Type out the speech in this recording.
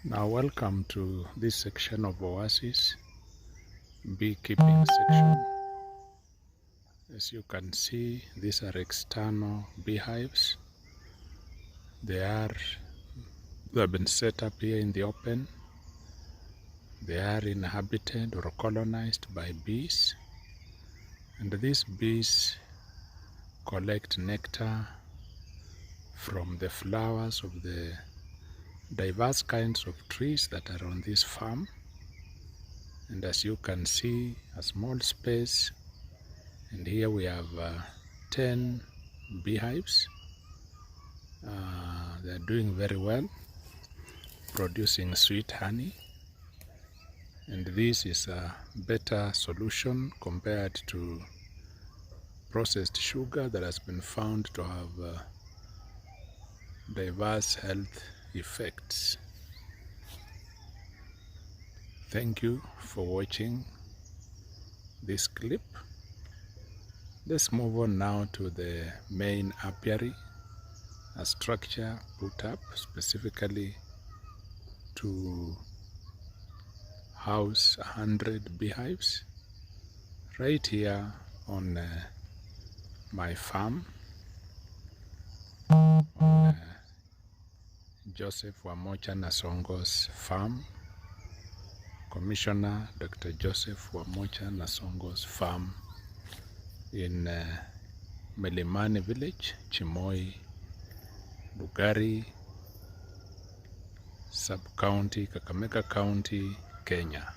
Now welcome to this section of Oasis beekeeping section. As you can see, these are external beehives. They have been set up here in the open. They are inhabited or colonized by bees, and these bees collect nectar from the flowers of the diverse kinds of trees that are on this farm. And as you can see, a small space, and here we have 10 beehives. They are doing very well, producing sweet honey, and this is a better solution compared to processed sugar that has been found to have diverse health effects. Thank you for watching this clip. Let's move on now to the main apiary, a structure put up specifically to house 100 beehives right here on my farm, on Joseph Wamocha Nasongo's farm, Commissioner Dr. Joseph Wamocha Nasongo's farm in Milimani village, Chimoi, Lugari, sub-county, Kakamega County, Kenya.